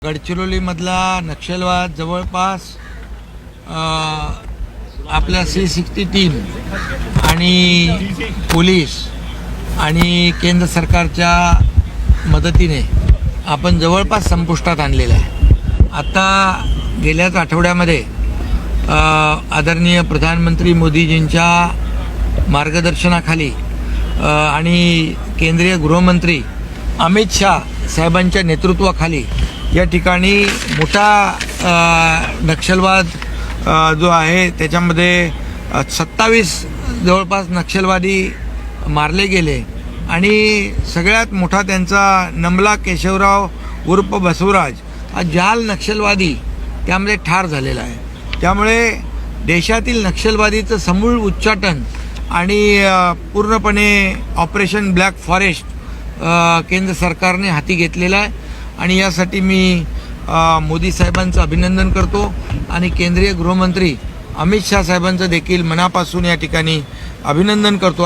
गडचिरोलीमधला नक्षलवाद जवळपास आपल्या C60 टीम आणि पोलीस आणि केंद्र सरकारच्या मदतीने आपण जवळपास संपुष्टात आणलेला आहे। आता गेल्याच आठवड्यामध्ये आदरणीय प्रधानमंत्री मोदीजींच्या मार्गदर्शनाखाली आणि केंद्रीय गृहमंत्री अमित शाह साहेबांच्या नेतृत्वाखाली या ठिकाणी मोठा नक्षलवाद जो आहे त्याच्यामध्ये 27 जवळपास नक्षलवादी मारले गेले आणि सगळ्यात मोठा त्यांचा नमला केशवराव उर्फ बसवराज हा जाल नक्षलवादी त्यामध्ये ठार झालेला आहे। त्यामुळे देशातील नक्षलवादीचं समूळ उच्चाटन आणि पूर्णपणे ऑपरेशन ब्लॅक फॉरेस्ट केंद्र सरकारने हाती घेतलेला आहे आणि यासाठी मी मोदी साहेबांचं अभिनंदन करतो आणि केंद्रीय गृहमंत्री अमित शाह साहेबांचं देखील मनापासून या ठिकाणी अभिनंदन करतो।